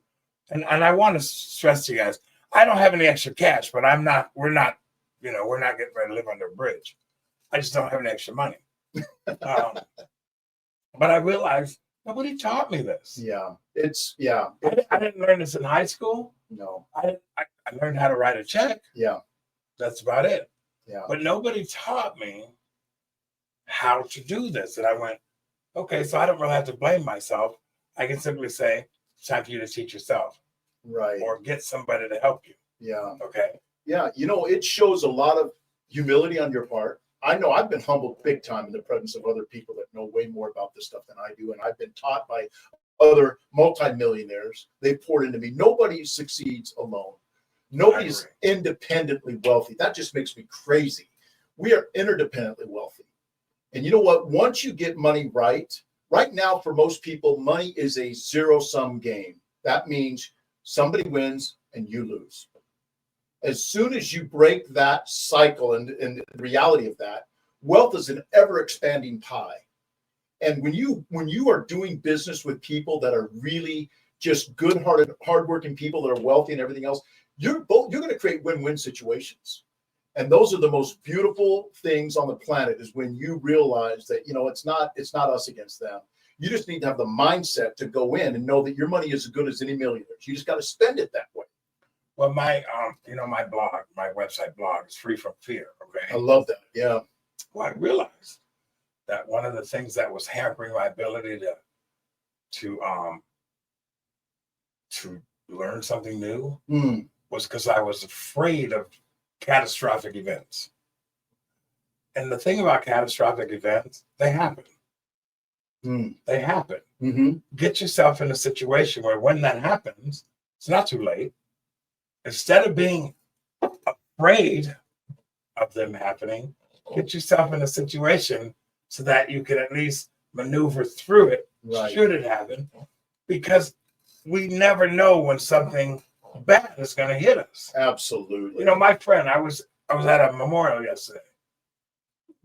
and I want to stress to you guys, I don't have any extra cash, but we're not getting ready to live under a bridge. I just don't have any extra money. But I realized nobody taught me this. Yeah. I didn't learn this in high school. No. I learned how to write a check. Yeah. That's about it. Yeah. But nobody taught me how to do this. And I went, okay, so I don't really have to blame myself. I can simply say, it's time for you to teach yourself. Right. Or get somebody to help you. Yeah. Okay. Yeah. It shows a lot of humility on your part. I know I've been humbled big time in the presence of other people that know way more about this stuff than I do. And I've been taught by other multimillionaires. They poured into me. Nobody succeeds alone. Nobody's independently wealthy. That just makes me crazy. We are interdependently wealthy. And you know what? Once you get money right now, for most people, money is a zero-sum game. That means somebody wins and you lose. As soon as you break that cycle and the reality of that, wealth is an ever-expanding pie. And when you are doing business with people that are really just good-hearted, hardworking people that are wealthy and everything else, you're going to create win-win situations. And those are the most beautiful things on the planet, is when you realize that, it's not us against them. You just need to have the mindset to go in and know that your money is as good as any millionaire's. You just got to spend it that way. Well, my my website blog is Free from Fear. Okay. I love that. Yeah. Well, I realized that one of the things that was hampering my ability to learn something new was because I was afraid of catastrophic events. And the thing about catastrophic events, they happen. They happen. Get yourself in a situation where when that happens, it's not too late. Instead of being afraid of them happening, get yourself in a situation so that you can at least maneuver through it, should it happen, because we never know when something bad is going to hit us. Absolutely. My friend, I was at a memorial yesterday.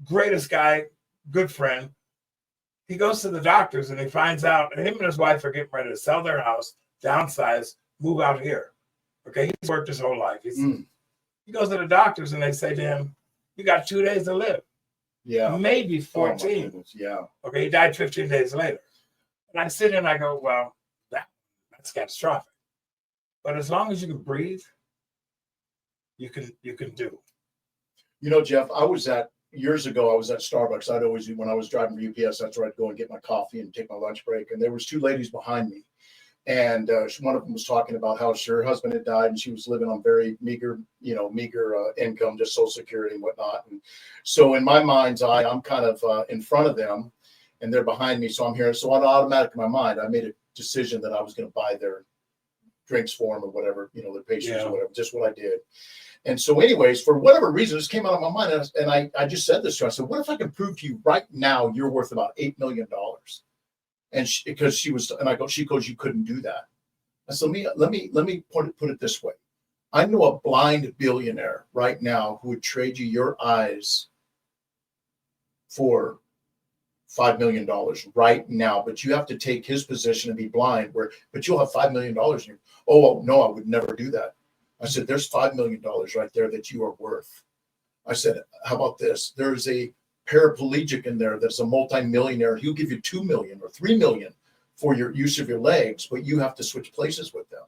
Greatest guy, good friend. He goes to the doctors and he finds out him and his wife are getting ready to sell their house, downsize, move out here. Okay, he's worked his whole life. He goes to the doctors and they say to him, "You got 2 days to live." Yeah. Maybe 14. Yeah. Okay, he died 15 days later. And I sit and I go, well, that's catastrophic. But as long as you can breathe, you can do. Jeff, years ago, I was at Starbucks. When I was driving for UPS, that's where I'd go and get my coffee and take my lunch break. And there was two ladies behind me. And one of them was talking about how her husband had died and she was living on very meager income, just Social Security and whatnot. And so in my mind's eye, I'm kind of in front of them and they're behind me. So I'm here. So on automatic in my mind, I made a decision that I was going to buy their drinks for them or whatever, their pastries or whatever, just what I did. And so anyways, for whatever reason, this came out of my mind. And I just said this to her. I said, what if I can prove to you right now you're worth about $8 million? And she goes, you couldn't do that. I said, let me put it this way. I know a blind billionaire right now who would trade you your eyes for $5 million right now, but you have to take his position and be blind but you'll have $5 million. Oh, well, no, I would never do that. I said, there's $5 million right there that you are worth. I said, how about this? There's a paraplegic in there that's a multimillionaire. He'll give you 2 million or 3 million for your use of your legs, but you have to switch places with them.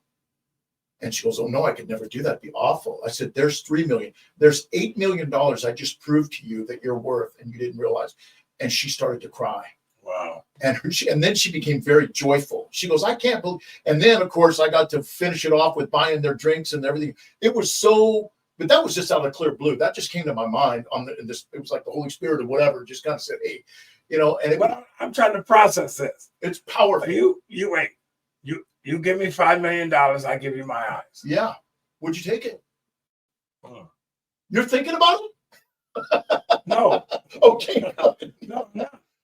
And she goes, oh no, I could never do that. It'd be awful. I said, there's 3 million. There's $8 million I just proved to you that you're worth and you didn't realize. And she started to cry. Wow. And then she became very joyful. She goes, I can't believe. And then, of course, I got to finish it off with buying their drinks and everything. It was so, but that was just out of clear blue. That just came to my mind it was like the Holy Spirit or whatever just kind of said, hey, and I'm trying to process this. It's powerful. You wait. You give me $5 million, I give you my eyes. Yeah. Would you take it? Hmm. You're thinking about it? No. Okay. No.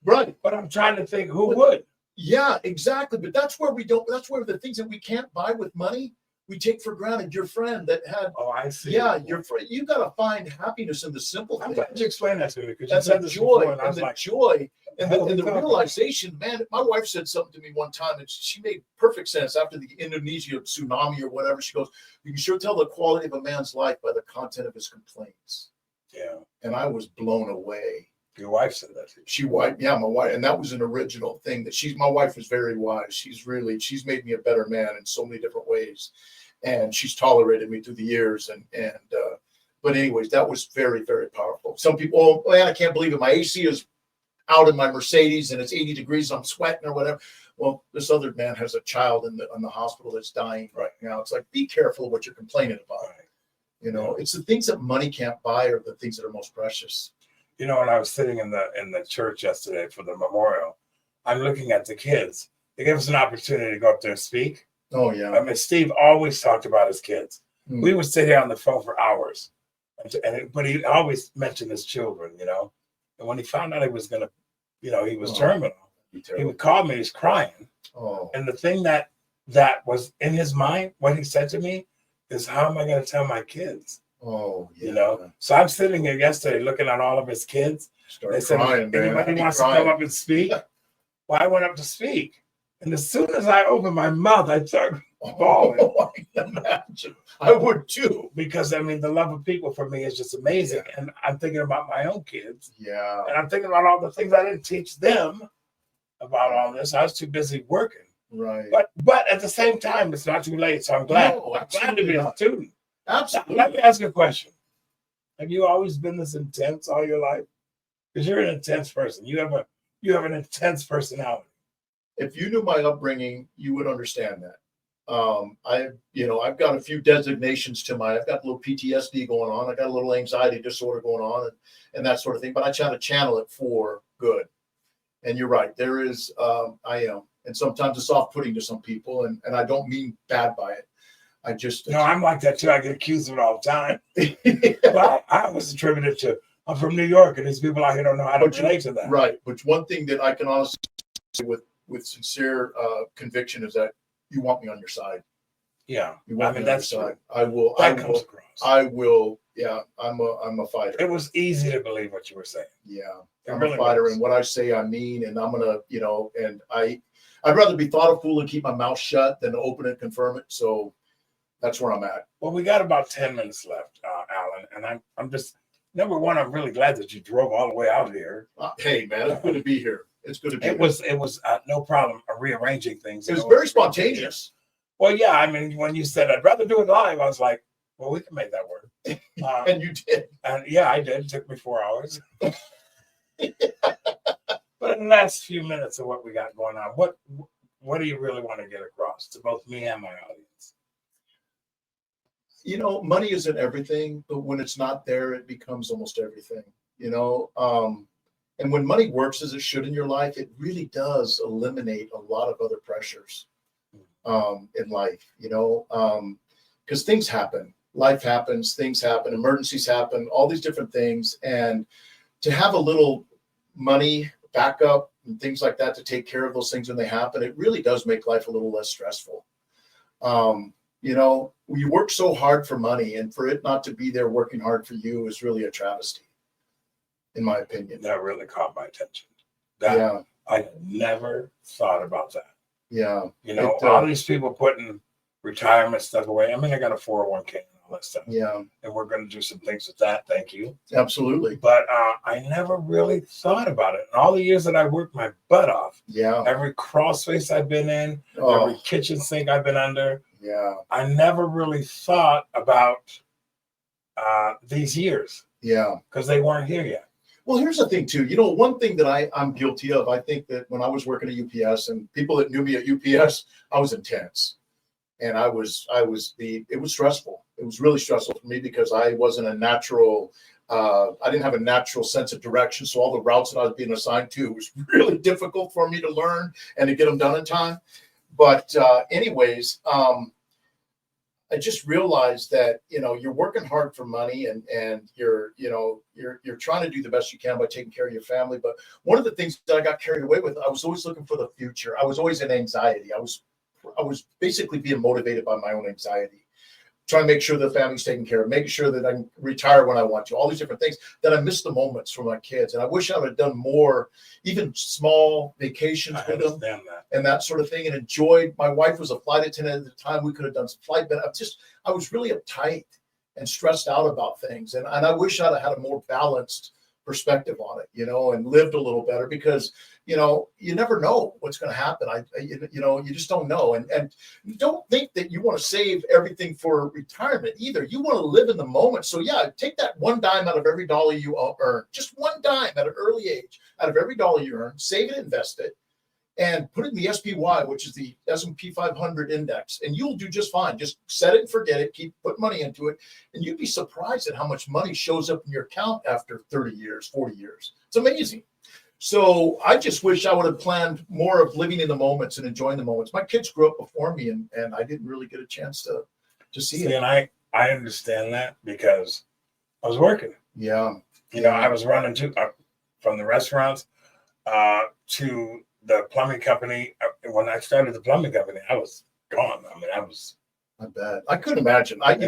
Right. But I'm trying to think who would. Yeah, exactly. But that's where that's where the things that we can't buy with money, we take for granted. Your friend that had, oh, I see. Yeah, your friend, you got to find happiness in the simple things. I'm glad you explained that to me because you And said the this before, joy, I was and the like, joy, and hell the we talking? realization, man. My wife said something to me one time, and she made perfect sense after the Indonesia tsunami or whatever. She goes, "You can sure tell the quality of a man's life by the content of his complaints." Yeah. And I was blown away. Your wife said that to you. My wife, and that was an original thing that my wife was very wise. She's made me a better man in so many different ways, and she's tolerated me through the years. But anyways, that was very, very powerful. Some people, oh man, I can't believe it. My AC is out in my Mercedes and it's 80 degrees. I'm sweating or whatever. Well, this other man has a child in the hospital that's dying right now. It's like, be careful of what you're complaining about. Right. It's the things that money can't buy are the things that are most precious. When I was sitting in the church yesterday for the memorial, I'm looking at the kids. They gave us an opportunity to go up there and speak. Oh yeah. I mean, Steve always talked about his kids. We would sit here on the phone for hours, but he always mentioned his children. And when he found out he was gonna, he was terminal, he would call me. He's crying. Oh. And the thing that was in his mind, what he said to me, is, "How am I going to tell my kids?" Oh, yeah. So I'm sitting here yesterday looking at all of his kids. They said, anybody wants to come up and speak? Well, I went up to speak. And as soon as I opened my mouth, I started bawling. Oh, I can imagine. I would too. Because, the love of people for me is just amazing. Yeah. And I'm thinking about my own kids. Yeah. And I'm thinking about all the things I didn't teach them about all this. I was too busy working. Right. But at the same time, it's not too late. So I'm glad. I'm glad to be a student. Absolutely. Now, let me ask you a question. Have you always been this intense all your life? Because you're an intense person. You have an intense personality. If you knew my upbringing, you would understand that. I've got a few designations I've got a little PTSD going on. I got a little anxiety disorder going on and that sort of thing, but I try to channel it for good. And you're right. There is, I am. And sometimes it's off-putting to some people and I don't mean bad by it. I'm like that too. I get accused of it all the time. But I was attributed to, I'm from New York and these people out here don't know how to relate to that. Right. But one thing that I can honestly say with sincere conviction is that you want me on your side. Yeah. You want me on that's your side. I will. Yeah. I'm a fighter. It was easy to believe what you were saying. Yeah. I'm a fighter. And what I say, I mean, and I'm going to, and I'd rather be thought a fool and keep my mouth shut than open and confirm it. So that's where I'm at. Well, we got about 10 minutes left, Alan, and I'm just, number one, I'm really glad that you drove all the way out here. Hey, man, it's good to be here. It's good to be here. It was no problem rearranging things. It was very spontaneous. Well, yeah, when you said I'd rather do it live, I was like, well, we can make that work. And you did. And yeah, I did. It took me 4 hours. But in the last few minutes of what we got going on, what do you really want to get across to both me and my audience? Money isn't everything, but when it's not there, it becomes almost everything, and when money works as it should in your life, it really does eliminate a lot of other pressures in life, because things happen, life happens, things happen, emergencies happen, all these different things. And to have a little money backup and things like that to take care of those things when they happen, it really does make life a little less stressful. You work so hard for money, and for it not to be there working hard for you is really a travesty, in my opinion. That really caught my attention. that Yeah. I never thought about that. Yeah. You know, It, all these people putting retirement stuff away. I mean, I got a 401k and all that stuff. Yeah. And we're going to do some things with that. Thank you. Absolutely. But I never really thought about it. In all the years that I worked my butt off, Yeah. every crawl space I've been in, every Oh, kitchen sink I've been under, yeah. I never really thought about these years Yeah. because they weren't here yet. Well, here's the thing too. One thing that I'm guilty of, I think that when I was working at UPS and people that knew me at UPS, I was intense. And it was stressful. It was really stressful for me because I wasn't a natural, I didn't have a natural sense of direction. So all the routes that I was being assigned to was really difficult for me to learn and to get them done in time. But anyways, I just realized that, you're working hard for money and you're trying to do the best you can by taking care of your family. But one of the things that I got carried away with, I was always looking for the future. I was always in anxiety. I was basically being motivated by my own anxiety, trying to make sure the family's taken care of, making sure that I can retire when I want to, all these different things that I missed the moments for my kids. And I wish I would have done more, even small vacations I with them understand that. and that sort of thing, and enjoyed. My wife was a flight attendant at the time. We could have done some flight, but I was really uptight and stressed out about things. And I wish I'd have had a more balanced perspective on it, and lived a little better because, you never know what's going to happen. You just don't know. And you don't think that you want to save everything for retirement either. You want to live in the moment. So yeah, take that one dime out of every dollar you earn, just one dime at an early age out of every dollar you earn, save it, invest it, and put it in the SPY, which is the S&P 500 index, and you'll do just fine. Just set it and forget it. Keep put money into it, and you'd be surprised at how much money shows up in your account after 30 years, 40 years. It's amazing. So I just wish I would have planned more of living in the moments and enjoying the moments. My kids grew up before me, and I didn't really get a chance to see it. And I understand that because I was working. Yeah. I was running from the restaurants to the plumbing company. When I started the plumbing company, I was gone. I mean, I bet. I couldn't imagine. I've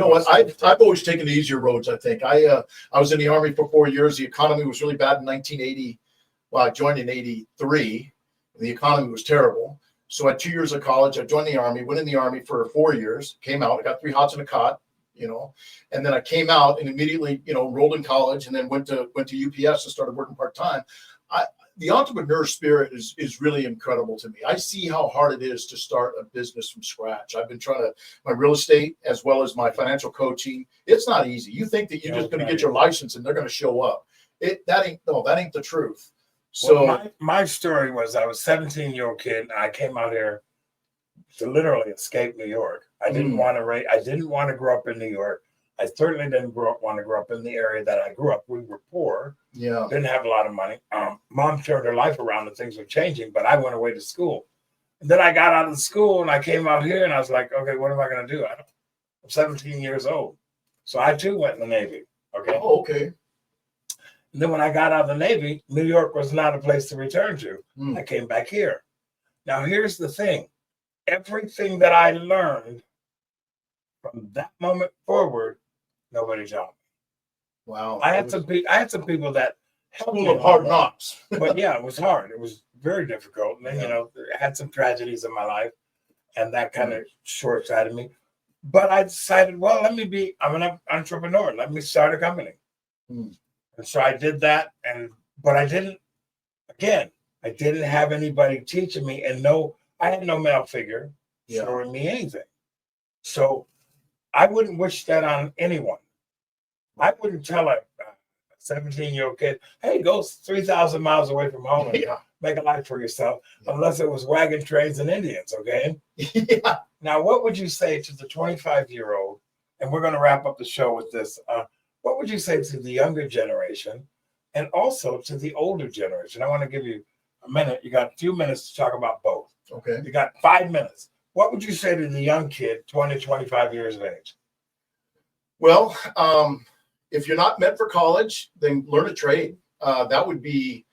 always taken the easier roads. I think I was in the Army for 4 years. The economy was really bad in 1980. Well, I joined in 83. The economy was terrible. So I had 2 years of college. I joined the Army, went in the Army for 4 years, came out. I got 3 hots and a cot, and then I came out and immediately, enrolled in college and then went to UPS and started working part-time. The entrepreneur spirit is really incredible to me. I see how hard it is to start a business from scratch. I've been my real estate as well as my financial coaching. It's not easy. You think that you're just going to get your license and they're going to show up. That ain't the truth. So my story was I was a 17-year-old kid and I came out here to literally escape New York. I didn't want to grow up in New York. I certainly didn't want to grow up in the area that I grew up. We were poor. Yeah. Didn't have a lot of money. Mom turned her life around and things were changing, but I went away to school. And then I got out of school and I came out here and I was like, okay, what am I going to do? I'm 17 years old. So I too went in the Navy. Okay. Oh, okay. And then when I got out of the Navy, New York was not a place to return to. I came back here. Now, here's the thing. Everything that I learned from that moment forward, nobody taught me. Wow. I had some people that helped me. School of hard knocks. But yeah, it was hard. It was very difficult. And then, I had some tragedies in my life and that kind of short-sighted me. But I decided, well, I'm an entrepreneur. Let me start a company. And so I did that. But I didn't have anybody teaching me I had no male figure showing me anything. So I wouldn't wish that on anyone. I wouldn't tell a 17-year-old kid, hey, go 3,000 miles away from home and make a life for yourself, unless it was wagon trains and Indians, okay? Yeah. Now, what would you say to the 25-year-old, and we're going to wrap up the show with this, what would you say to the younger generation and also to the older generation? I want to give you a minute. You got a few minutes to talk about both. Okay. You got 5 minutes. What would you say to the young kid, 20, 25 years of age? Well, if you're not meant for college, then learn a trade. That would be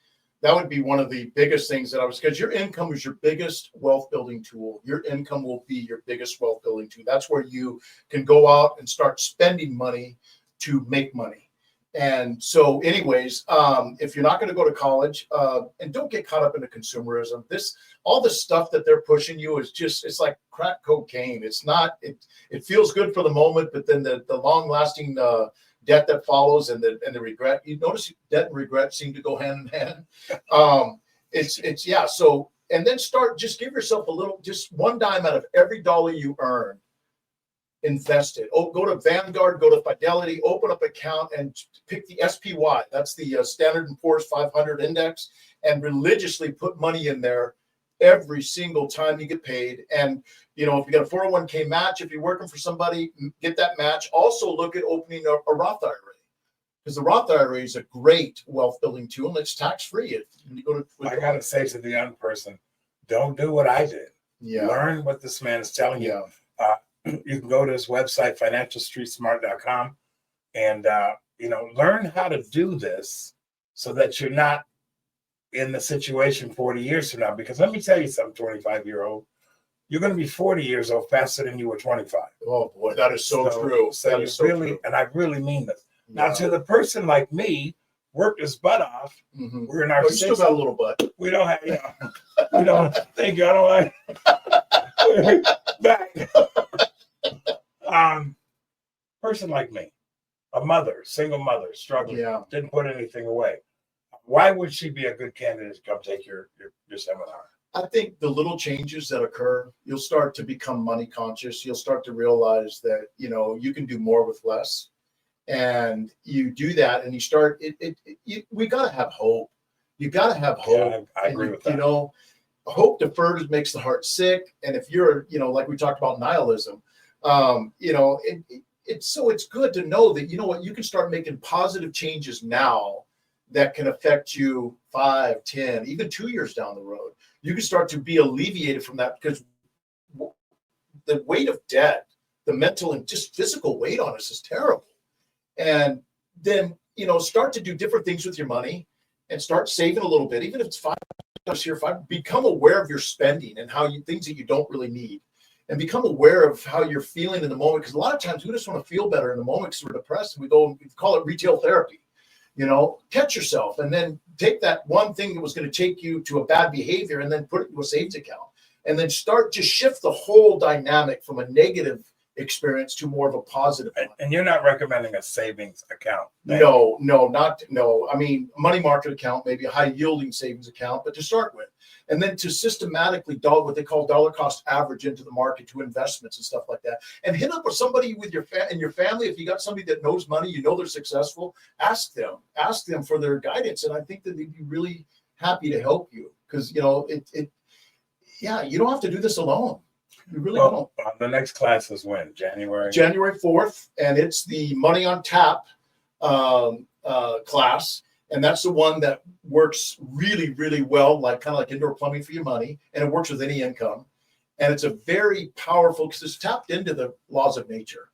one of the biggest things because your income is your biggest wealth building tool. Your income will be your biggest wealth building tool. That's where you can go out and start spending money to make money. And so, anyways, if you're not going to go to college, and don't get caught up into consumerism, all the stuff that they're pushing you is just, it's like crack cocaine. It's not, it feels good for the moment, but then the long lasting debt that follows and the regret, you notice debt and regret seem to go hand in hand. Yeah. So, and then just give yourself just one dime out of every dollar you earn. Invest it. Oh, go to Vanguard, go to Fidelity, open up an account and pick the SPY. That's the Standard & Poor's 500 index, and religiously put money in there every single time you get paid. And, if you got a 401k match, if you're working for somebody, get that match. Also look at opening a Roth IRA, because the Roth IRA is a great wealth building tool and it's tax free. I got to say to the young person, don't do what I did. Yeah. Learn what this man is telling you. You can go to his website, financialstreetsmart.com, and learn how to do this so that you're not in the situation 40 years from now. Because let me tell you something, 25-year-old, you're going to be 40 years old faster than you were 25. Oh boy, that is so true. So that is so true. And I really mean this. Yeah. Now, to the person like me, worked his butt off. Mm-hmm. We're in our you still got a little butt. We don't have, we don't. Thank you. I don't like back. Person like me, a mother, single mother, struggling, didn't put anything away. Why would she be a good candidate to come take your seminar? I think the little changes that occur, you'll start to become money conscious. You'll start to realize that, you can do more with less. And you do that and you start, we got to have hope. You got to have hope. Yeah, I agree with that. Hope deferred makes the heart sick. And if you're, like we talked about nihilism, it's good to know that, you can start making positive changes now that can affect you 5, 10, even 2 years down the road. You can start to be alleviated from that, because the weight of debt, the mental and just physical weight on us is terrible. And then, start to do different things with your money and start saving a little bit, even if it's $5 here, become aware of your spending and things that you don't really need. And become aware of how you're feeling in the moment. Because a lot of times we just want to feel better in the moment because we're depressed, and we call it retail therapy. Catch yourself and then take that one thing that was going to take you to a bad behavior and then put it into a savings account, and then start to shift the whole dynamic from a negative experience to more of a positive one. And you're not recommending a savings account? No. I mean, money market account, maybe a high yielding savings account, but to start with. And then to systematically what they call dollar cost average into the market to investments and stuff like that. And hit up with somebody with your family. If you got somebody that knows money, they're successful, ask them for their guidance. And I think that they'd be really happy to help you, because, you don't have to do this alone. You really don't. The next class is when? January 4th, and it's the Money on Tap class. And that's the one that works really, really well, kind of like indoor plumbing for your money. And it works with any income. And it's a very powerful, because it's tapped into the laws of nature.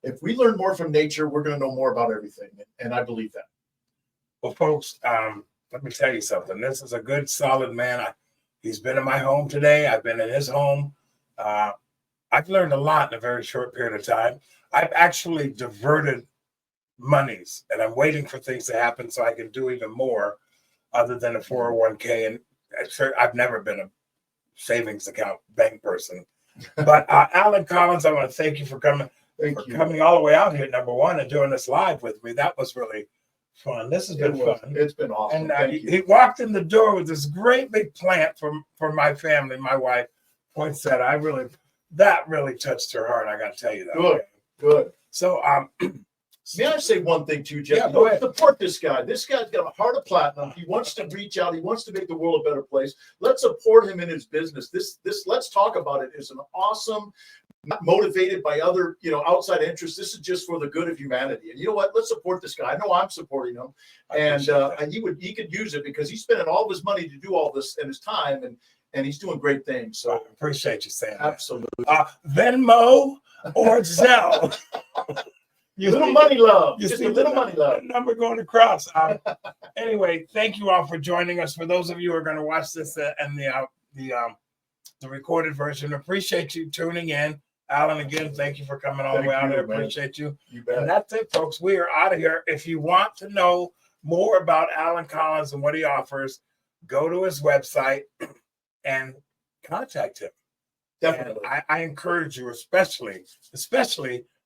If we learn more from nature, we're going to know more about everything. And I believe that. Well, folks, let me tell you something. This is a good, solid man. He's been in my home today. I've been in his home. I've learned a lot in a very short period of time. I've actually diverted monies, and I'm waiting for things to happen so I can do even more other than a 401k. And I've never been a savings account bank person. But Alan Collins, I want to thank you for coming. Coming all the way out here, number one, and doing this live with me. That was really fun. This has been fun. It's been awesome. And he walked in the door with this great big plant for my family, my wife, poinsettia. That really touched her heart. I got to tell you that. Good. So, may I say one thing too, Jeff? Yeah, go ahead. Support this guy. This guy's got a heart of platinum. He wants to reach out. He wants to make the world a better place. Let's support him in his business. This Let's Talk About It is an awesome, not motivated by other, outside interests. This is just for the good of humanity. And you know what? Let's support this guy. I know I'm supporting him, and he could use it, because he's spending all of his money to do all this and his time, and he's doing great things. So I appreciate you saying absolutely. That. Venmo or Zelle. Money love. Just a little money love. Number going across. Anyway, thank you all for joining us. For those of you who are going to watch this and the recorded version, appreciate you tuning in. Alan, again, thank you for coming all the Thank way out you, here. man. Appreciate you. You And bet. that's it, folks. We are out of here. If you want to know more about Alan Collins and what he offers, go to his website and contact him. Definitely. And I encourage you, especially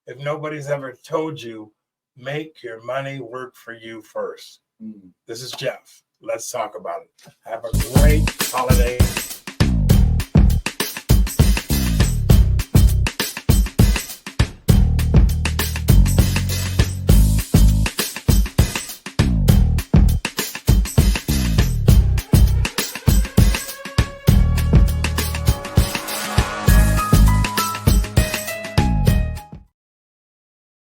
if nobody's ever told you, make your money work for you first. Mm. This is Jeff. Let's talk about it. Have a great holiday.